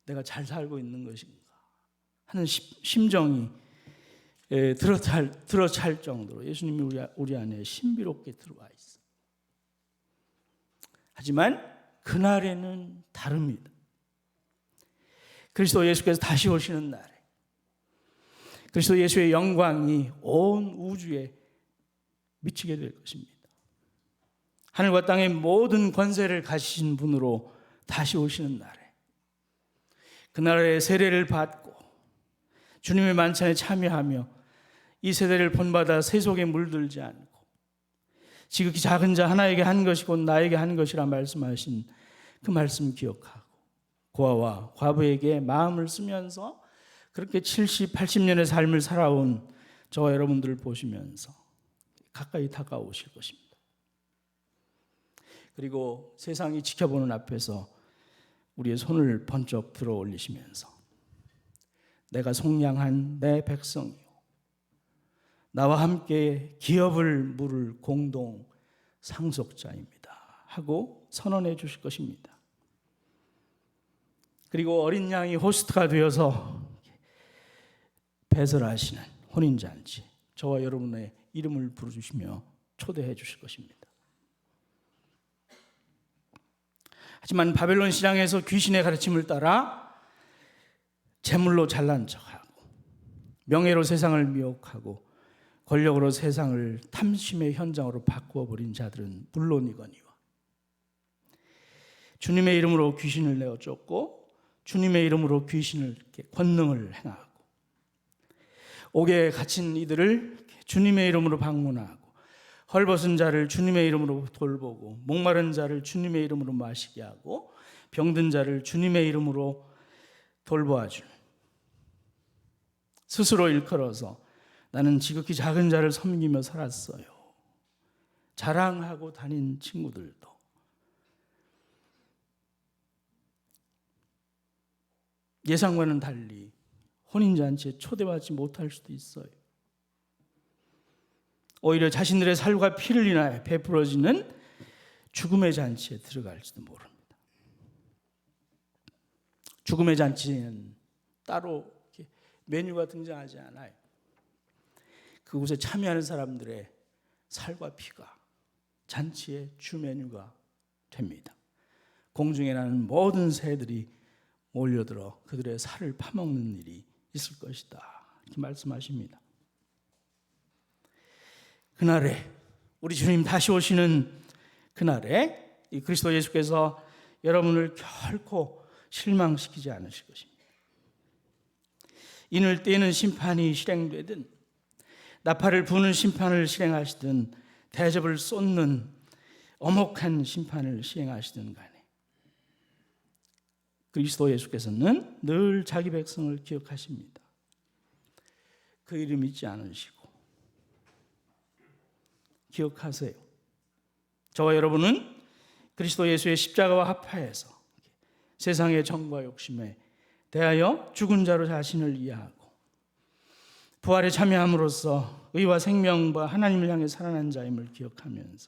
내가 잘 살고 있는 것인가 하는 심정이 들어찰 정도로 예수님이 우리 안에 신비롭게 들어와 있어요. 하지만 그날에는 다릅니다. 그리스도 예수께서 다시 오시는 날에 그리스도 예수의 영광이 온 우주에 미치게 될 것입니다. 하늘과 땅의 모든 권세를 가지신 분으로 다시 오시는 날에 그날의 세례를 받고 주님의 만찬에 참여하며 이 세대를 본받아 세속에 물들지 않고 지극히 작은 자 하나에게 한 것이 곧 나에게 한 것이라 말씀하신 그 말씀 기억하고 고아와 과부에게 마음을 쓰면서 그렇게 70, 80년의 삶을 살아온 저와 여러분들을 보시면서 가까이 다가오실 것입니다. 그리고 세상이 지켜보는 앞에서 우리의 손을 번쩍 들어 올리시면서 내가 속량한 내 백성이요 나와 함께 기업을 물을 공동 상속자입니다 하고 선언해 주실 것입니다. 그리고 어린 양이 호스트가 되어서 배설하시는 혼인잔치 저와 여러분의 이름을 부르주시며 초대해 주실 것입니다. 하지만 바벨론 시장에서 귀신의 가르침을 따라 재물로 잘난 척하고 명예로 세상을 미혹하고 권력으로 세상을 탐심의 현장으로 바꾸어 버린 자들은 물론이거니와 주님의 이름으로 귀신을 내어 쫓고 주님의 이름으로 귀신을 이렇게 권능을 행하고 옥에 갇힌 이들을 주님의 이름으로 방문하고 헐벗은 자를 주님의 이름으로 돌보고 목마른 자를 주님의 이름으로 마시게 하고 병든 자를 주님의 이름으로 돌보아주는 스스로 일컬어서 나는 지극히 작은 자를 섬기며 살았어요 자랑하고 다닌 친구들도 예상과는 달리 혼인잔치에 초대받지 못할 수도 있어요. 오히려 자신들의 살과 피를 인하여 베풀어지는 죽음의 잔치에 들어갈지도 모릅니다. 죽음의 잔치는 따로 메뉴가 등장하지 않아요. 그곳에 참여하는 사람들의 살과 피가 잔치의 주 메뉴가 됩니다. 공중에 나는 모든 새들이 몰려들어 그들의 살을 파먹는 일이 있을 것이다 이렇게 말씀하십니다. 그날에 우리 주님 다시 오시는 그날에 이 그리스도 예수께서 여러분을 결코 실망시키지 않으실 것입니다. 인을 떼는 심판이 실행되든 나팔을 부는 심판을 실행하시든 대접을 쏟는 엄혹한 심판을 시행하시든 간에 그리스도 예수께서는 늘 자기 백성을 기억하십니다. 그 이름 잊지 않으시고 기억하세요. 저와 여러분은 그리스도 예수의 십자가와 합하여서 세상의 정과 욕심에 대하여 죽은 자로 자신을 이해하고 부활에 참여함으로써 의와 생명과 하나님을 향해 살아난 자임을 기억하면서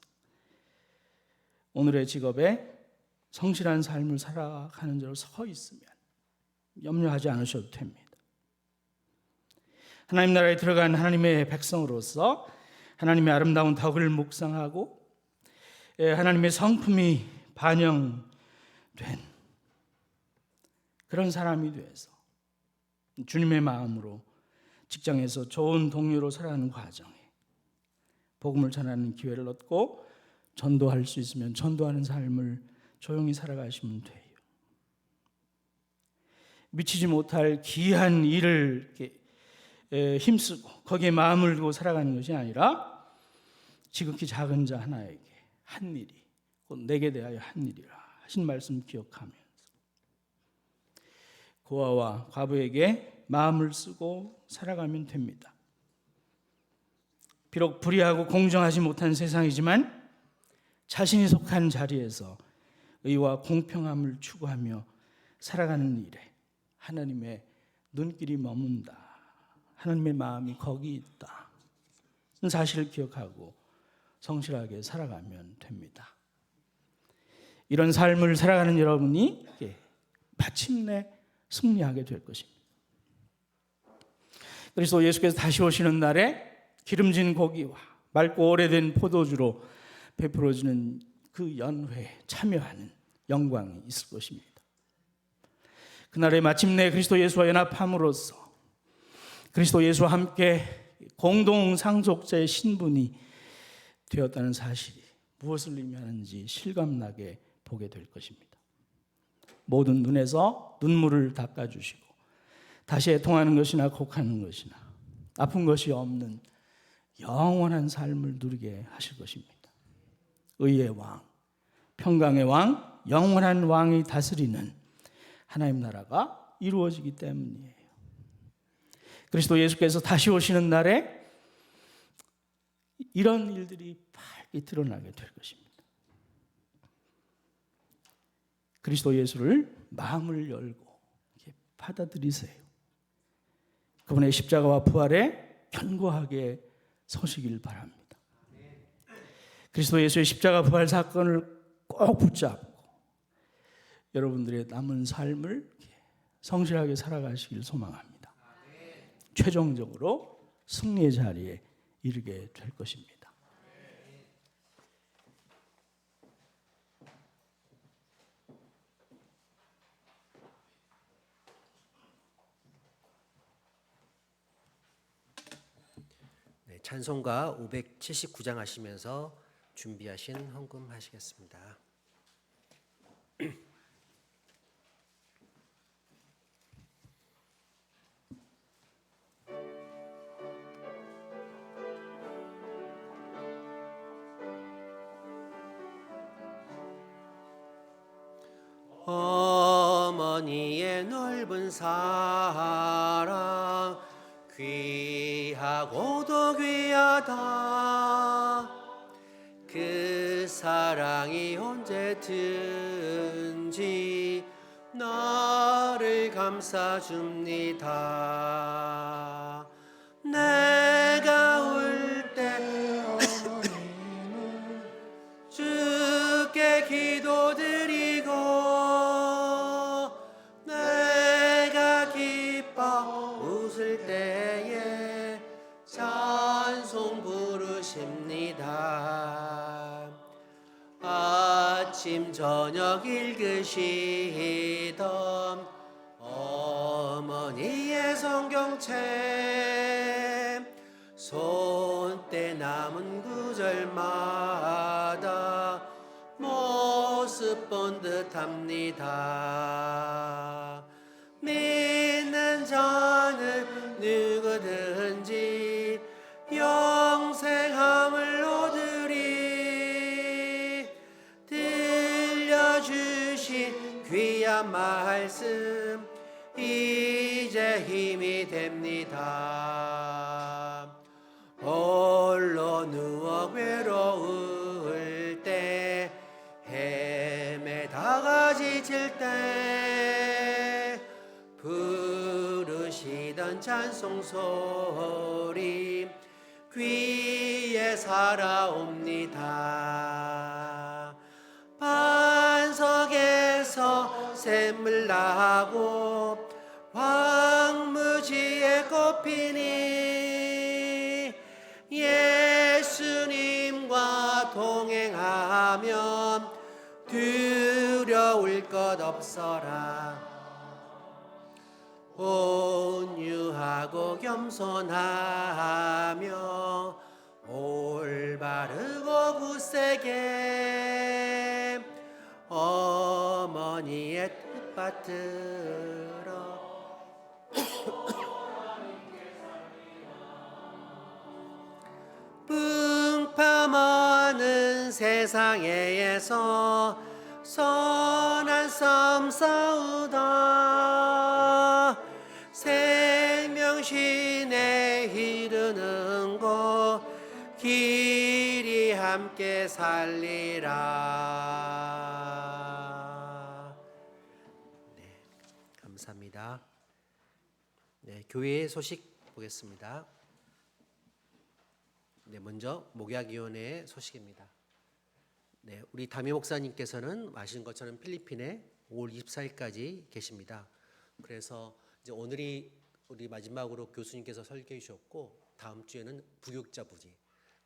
오늘의 직업에 성실한 삶을 살아가는 자로 서 있으면 염려하지 않으셔도 됩니다. 하나님 나라에 들어간 하나님의 백성으로서 하나님의 아름다운 덕을 묵상하고 하나님의 성품이 반영된 그런 사람이 되어서 주님의 마음으로 직장에서 좋은 동료로 살아가는 과정에 복음을 전하는 기회를 얻고 전도할 수 있으면 전도하는 삶을 조용히 살아가시면 돼요. 미치지 못할 귀한 일을 이렇게 힘쓰고 거기에 마음을 두고 살아가는 것이 아니라 지극히 작은 자 하나에게 한 일이 곧 내게 대하여 한 일이라 하신 말씀 기억하면서 고아와 과부에게 마음을 쓰고 살아가면 됩니다. 비록 불의하고 공정하지 못한 세상이지만 자신이 속한 자리에서 의와 공평함을 추구하며 살아가는 일에 하나님의 눈길이 머문다. 하나님의 마음이 거기 있다. 이 사실을 기억하고 성실하게 살아가면 됩니다. 이런 삶을 살아가는 여러분이 마침내 승리하게 될 것입니다. 그리스도 예수께서 다시 오시는 날에 기름진 고기와 맑고 오래된 포도주로 베풀어지는 그 연회에 참여하는 영광이 있을 것입니다. 그날에 마침내 그리스도 예수와 연합함으로써 그리스도 예수와 함께 공동 상속자의 신분이 되었다는 사실이 무엇을 의미하는지 실감나게 보게 될 것입니다. 모든 눈에서 눈물을 닦아주시고 다시 애통하는 것이나 곡하는 것이나 아픈 것이 없는 영원한 삶을 누리게 하실 것입니다. 의의 왕, 평강의 왕, 영원한 왕이 다스리는 하나님 나라가 이루어지기 때문이에요. 그리스도 예수께서 다시 오시는 날에 이런 일들이 밝게 드러나게 될 것입니다. 그리스도 예수를 마음을 열고 받아들이세요. 그분의 십자가와 부활에 견고하게 서시길 바랍니다. 그리스도 예수의 십자가 부활 사건을 꼭 붙잡고 여러분들의 남은 삶을 성실하게 살아가시길 소망합니다. 최종적으로 승리의 자리에 이르게 될 것입니다. 네, 찬송가 579장 하시면서 준비하신 헌금 하시겠습니다. 어머니의 넓은 사랑 귀하고도 귀하다. 그 사랑이 언제든지 나를 감싸줍니다. 내가 울 때 주께 기도드리고 내가 기뻐 웃을 때에 찬송 부르십니다. 아침 저녁 읽으시던 어머니의 성경책 손때 남은 구절마다 모습 본 듯합니다. 믿는 자는 누구든지 영생함을 얻으리. 들려주신 귀한 말씀 이제 힘이 됩니다. 홀로 누워 괴로울 때 헤매다가 지칠 때 부르시던 찬송 소리 귀에 살아옵니다. 반석에서 샘물 나고 황무지에 꽃피니 예수님과 동행하면 두려울 것 없어라. 온유하고 겸손하며 올바르고 굳세게 어머니의 뜻받들어 풍파많은 세상에서 선한 삶 싸우다 생명신에 이르는 곳 길이 함께 살리라. 네, 감사합니다. 네, 교회의 소식 보겠습니다. 네, 먼저 목약위원회의 소식입니다. 네, 우리 담임 목사님께서는 아시는 것처럼 필리핀에 5월 24일까지 계십니다. 그래서 이제 오늘이 우리 마지막으로 교수님께서 설교해 주셨고 다음 주에는 부교육자분이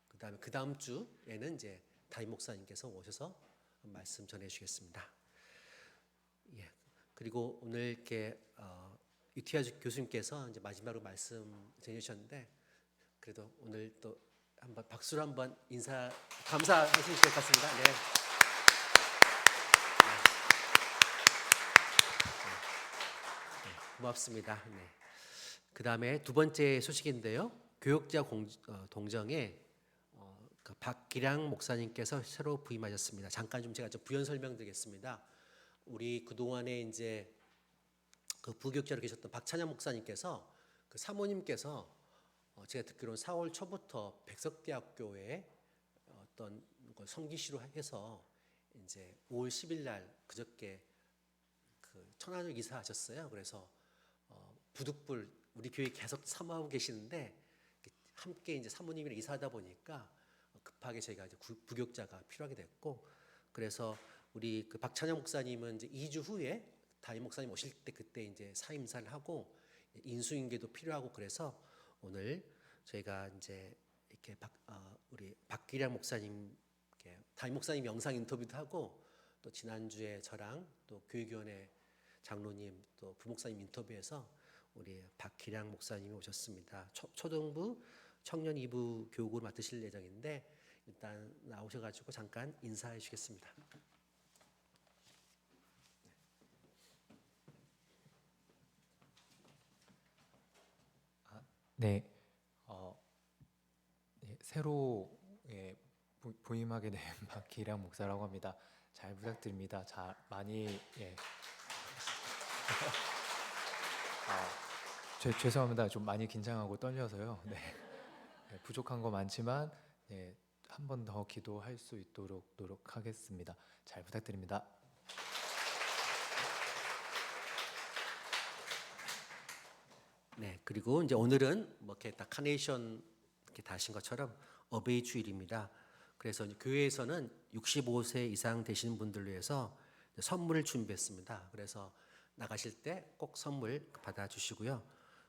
그다음에 그 다음 주에는 이제 담임 목사님께서 오셔서 말씀 전해 주시겠습니다. 예, 그리고 오늘 이렇게 유티아 교수님께서 이제 마지막으로 말씀 전해 주셨는데 그래도 오늘 또 한번 박수로 한번 인사 감사하실 것 같습니다. 네. 고맙습니다. 네. 그 다음에 두 번째 소식인데요. 교역자 동정에 그 박기량 목사님께서 새로 부임하셨습니다. 잠깐 좀 제가 부연 설명드리겠습니다. 우리 그 동안에 이제 그 부교역자로 계셨던 박찬양 목사님께서 그 사모님께서 제가 듣기로는 4월 초부터 백석대학교에 어떤 걸 성기시로 해서 이제 5월 10일 날 그저께 그 천안을 이사하셨어요. 그래서 부득불 우리 교회 계속 사모하고 계시는데 함께 이제 사모님이랑 이사하다 보니까 급하게 저희가 이제 부교역자가 필요하게 됐고 그래서 우리 그 박찬영 목사님은 이제 2주 후에 담임 목사님 오실 때 그때 이제 사임사를 하고 인수인계도 필요하고 그래서 오늘 저희가 이제 이렇게 우리 박기량 목사님 담임 목사님 영상 인터뷰도 하고 또 지난주에 저랑 또 교육위원회 장로님 또 부목사님 인터뷰에서 우리 박기량 목사님이 오셨습니다. 초등부 청년 2부 교육을 맡으실 예정인데 일단 나오셔가지고 잠깐 인사해 주시겠습니다. 네, 새로 부임하게 된 박기량 목사라고 합니다. 잘 부탁드립니다. 잘 많이 죄송합니다. 좀 많이 긴장하고 떨려서요. 네, 부족한 거 많지만 한 번 더 기도할 수 있도록 노력하겠습니다. 잘 부탁드립니다. 네, 그리고 이제 오늘은 뭐 이렇게 딱 카네이션 이렇게 다신 것처럼 어베이 주일입니다. 그래서 이제 교회에서는 65세 이상 되시는 분들을 위해서 선물을 준비했습니다. 그래서 나가실 때 꼭 선물 받아주시고요.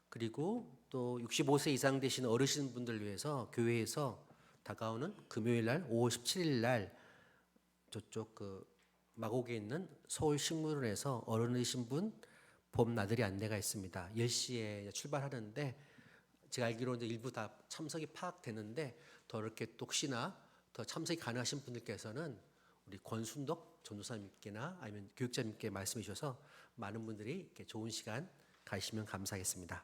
그리고 또 65세 이상 되신 어르신 분들을 위해서 교회에서 다가오는 금요일 날 5월 17일 날 저쪽 그 마곡에 있는 서울식물원에서 어른이신 분 봄 나들이 안내가 있습니다. 10시에 출발하는데 제가 알기로는 일부 다 참석이 파악되는데 더 이렇게 또 혹시나 더 참석이 가능하신 분들께서는 우리 권순덕 전도사님께나 아니면 교육자님께 말씀해 주셔서 많은 분들이 이렇게 좋은 시간 가시면 감사하겠습니다.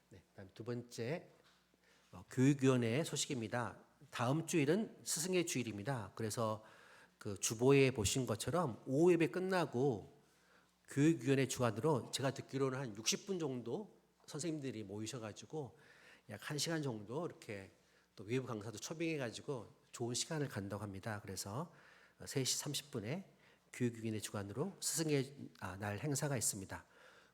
네, 다음 두 번째 교육위원회 소식입니다. 다음 주일은 스승의 주일입니다. 그래서 그 주보에 보신 것처럼 오후 예배 끝나고 교육위원회 주관으로 제가 듣기로는 한 60분 정도 선생님들이 모이셔가지고 약 1시간 정도 이렇게 또 외부 강사도 초빙해가지고 좋은 시간을 간다고 합니다. 그래서 3시 30분에 교육위원회 주관으로 스승의 날 행사가 있습니다.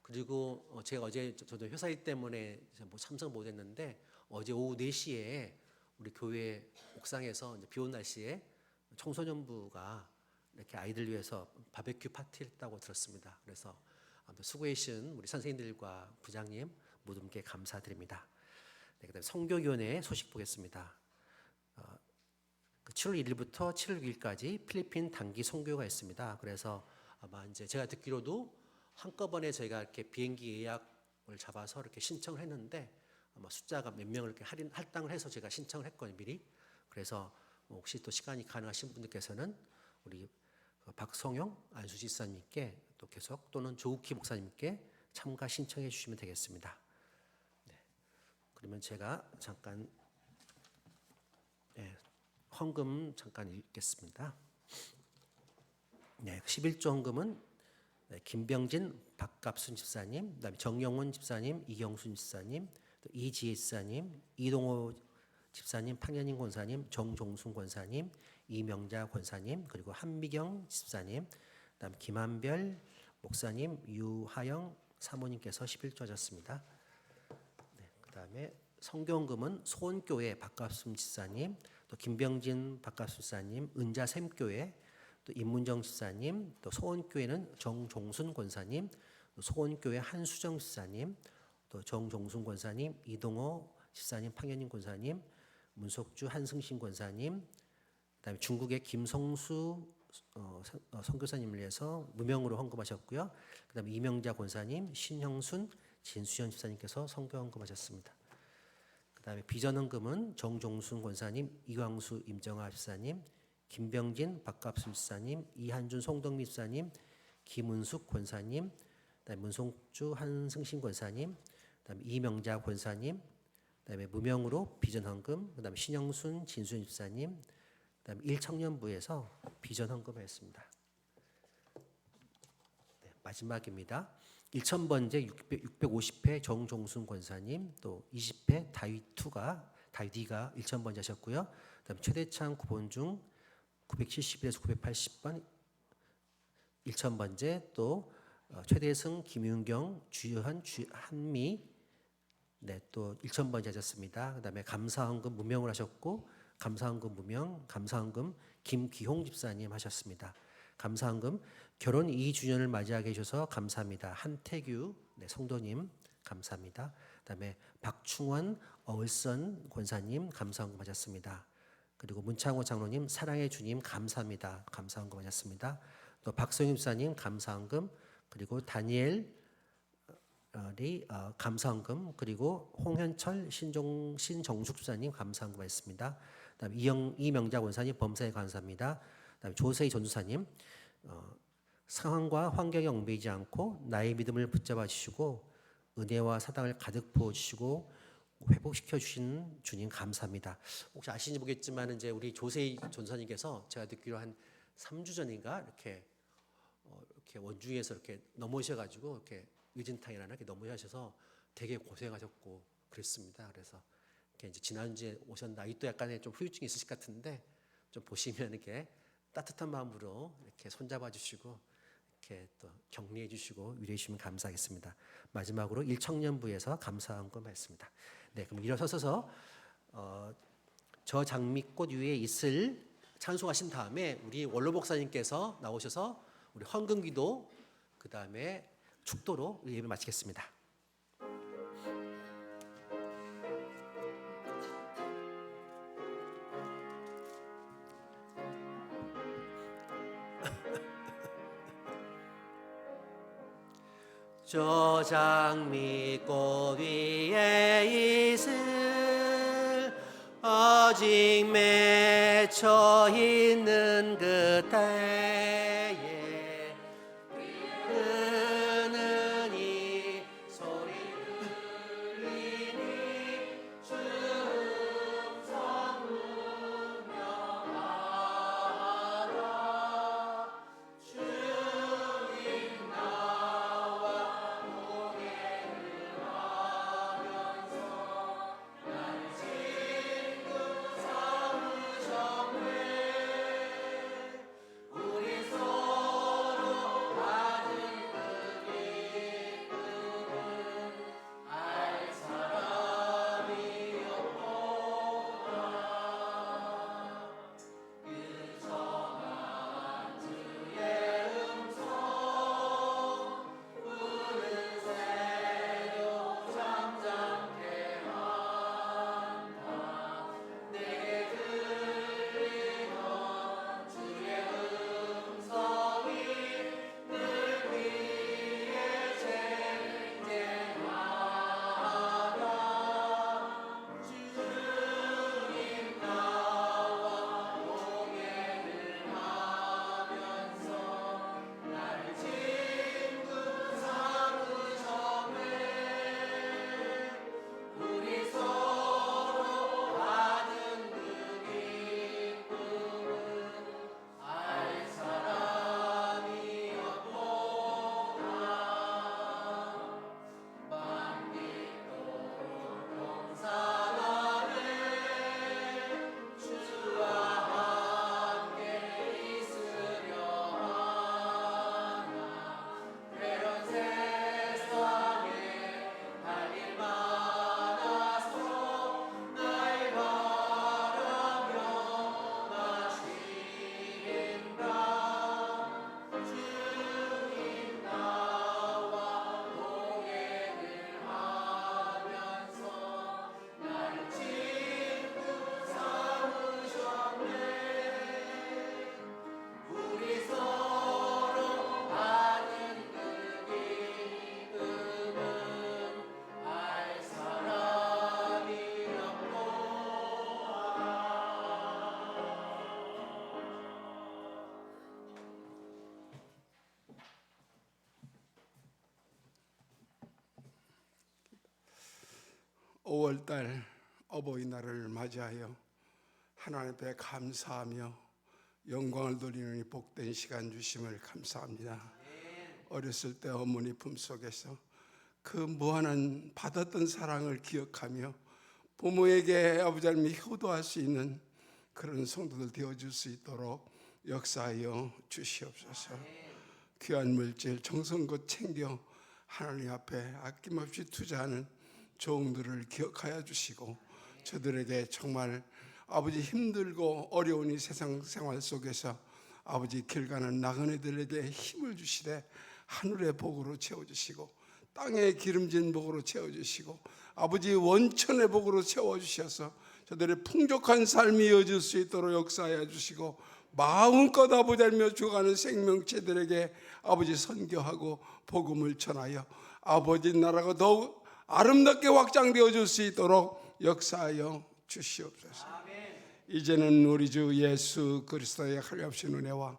그리고 제가 어제 저도 회사 일 때문에 뭐 참석 못했는데 어제 오후 4시에 우리 교회 옥상에서 비 온 날씨에 청소년부가 이렇게 아이들 위해서 바베큐 파티를 했다고 들었습니다. 그래서 아무튼 수고해 주신 우리 선생님들과 부장님 모두께 감사드립니다. 네, 그다음 선교위원회 소식 보겠습니다. 7월 1일부터 7월 6일까지 필리핀 단기 선교가 있습니다. 그래서 아마 이제 제가 듣기로도 한꺼번에 저희가 이렇게 비행기 예약을 잡아서 이렇게 신청을 했는데 아마 숫자가 몇 명을 이렇게 할당을 해서 제가 신청을 했거든요, 미리. 그래서 혹시 또 시간이 가능하신 분들께서는 우리 박성영 안수지사님께 또 계속 또는 조우키 목사님께 참가 신청해 주시면 되겠습니다. 네. 그러면 제가 잠깐 헌금 잠깐 읽겠습니다. 네, 11조 헌금은 김병진, 박갑순 집사님, 그다음에 정영훈 집사님, 이경순 집사님, 또 이지혜 집사님, 이동호 집사님, 판현인 권사님, 정종순 권사님, 이명자 권사님, 그리고 한미경 집사님, 그다음 김한별 목사님, 유하영 사모님께서 11조 하셨습니다. 네, 그다음에 성교원금은 소원교회 박갑순 집사님, 또 김병진 박갑순 집사님, 은자샘교회, 또 임문정 집사님, 또 소원교회는 정종순 권사님, 또 소원교회 한수정 집사님, 또 정종순 권사님, 이동호 집사님, 황현인 권사님, 문석주 한승신 권사님, 그다음에 중국의 김성수 선교사님을 위해서 무명으로 헌금하셨고요. 그다음에 이명자 권사님, 신형순, 진수현 집사님께서 성교 헌금하셨습니다. 그다음에 비전 헌금은 정종순 권사님, 이광수 임정아 집사님, 김병진 박갑순 집사님, 이한준 송덕미 집사님, 김은숙 권사님, 그다음에 문송주 한승신 권사님, 그다음에 이명자 권사님, 그다음에 무명으로 비전 헌금, 그다음에 신영순 진수현 집사님, 그다음에 1청년부에서 비전 헌금했습니다. 네, 마지막입니다. 1000번째 650회 정종순 권사님, 또 20회 다윗이가 1000번째 하셨고요. 그다음에 최대창 9번 중 971에서 980번 1000번째, 또 최대승, 김윤경, 주현, 한미, 네, 또 1000번째 하셨습니다. 그다음에 감사헌금 무명을 하셨고, 감사헌금 무명, 감사헌금 김기홍 집사님 하셨습니다. 감사헌금 결혼 2주년을 맞이하게 해주셔서 감사합니다. 한태규 성도님 감사합니다. 그다음에 박충원 어울선 권사님 감사헌금 하셨습니다. 그리고 문창호 장로님 사랑의 주님 감사합니다. 감사헌금 하셨습니다. 또 박성윤 집사님 감사헌금, 그리고 다니엘 감사헌금, 그리고 홍현철 신정숙 집사님 감사헌금 하셨습니다. 그다음에 이명자 권사님 범사에 감사합니다. 그다음에 조세희 전도사님 상황과 환경에 얽매이지 않고 나의 믿음을 붙잡아 주시고 은혜와 사랑을 가득 부어 주시고 회복시켜 주신 주님 감사합니다. 혹시 아시는지 모르겠지만 이제 우리 조세희 전도사님께서 제가 듣기로 한 3주 전인가 이렇게 원중에서 이렇게 넘어오셔가지고 이렇게 의진탕이라나 이렇게 넘어오셔서 되게 고생하셨고 그랬습니다. 그래서 이제 지난주에 오셨나 이 또 약간의 좀 후유증이 있으실 것 같은데 좀 보시면 이렇게 따뜻한 마음으로 이렇게 손잡아 주시고 이렇게 또 격려해 주시고 위로해 주시면 감사하겠습니다. 마지막으로 1청년부에서 감사헌금 했습니다. 네, 그럼 일어서서 저 장미꽃 위에 있을 찬송하신 다음에 우리 원로 목사님께서 나오셔서 우리 헌금기도 그 다음에 축도로 예배 마치겠습니다. 저 장미꽃 위에 있을 아직 맺혀 있는 그때에 그는 이 소리 들리니 충성 분명하다 주님 나와 고개를 하면서 난 친구 삼으셨네 5월달 어버이날을 맞이하여 하나님 앞에 감사하며 영광을 돌리는 이 복된 시간 주심을 감사합니다. 어렸을 때 어머니 품속에서 그 무한한 받았던 사랑을 기억하며 부모에게 아버지 하나님이 효도할 수 있는 그런 성도들 되어줄 수 있도록 역사하여 주시옵소서. 귀한 물질 정성껏 챙겨 하나님 앞에 아낌없이 투자하는 종들을 기억하여 주시고 저들에게 정말 아버지 힘들고 어려운 이 세상 생활 속에서 아버지 길 가는 나그네들에게 힘을 주시되 하늘의 복으로 채워주시고 땅의 기름진 복으로 채워주시고 아버지 원천의 복으로 채워주셔서 저들의 풍족한 삶이 이어질 수 있도록 역사하여 주시고 마음껏 아버지 알며 죽어가는 생명체들에게 아버지 선교하고 복음을 전하여 아버지 나라가 더욱 아름답게 확장되어 줄 수 있도록 역사하여 주시옵소서. 이제는 우리 주 예수 그리스도의 한없인 은혜와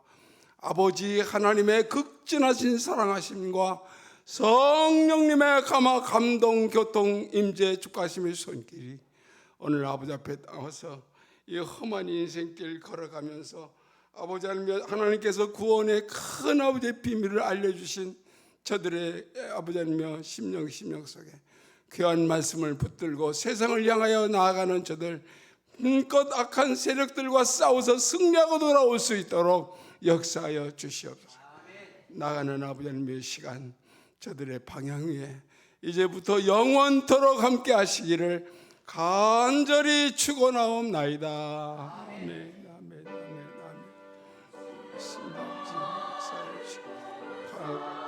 아버지 하나님의 극진하신 사랑하심과 성령님의 감화 감동 교통 임재 축하심의 손길이 오늘 아버지 앞에 나와서 이 험한 인생길 걸어가면서 아버지 하나님께서 구원의 큰 아버지의 비밀을 알려주신 저들의 아버지 하나님의 심령 속에 귀한 말씀을 붙들고 세상을 향하여 나아가는 저들 힘껏 악한 세력들과 싸워서 승리하고 돌아올 수 있도록 역사하여 주시옵소서. 나가는 아버지 하나님의 시간 저들의 방향 위에 이제부터 영원토록 함께 하시기를 간절히 축원하옵나이다. 아멘. 아멘. 아멘. 아멘.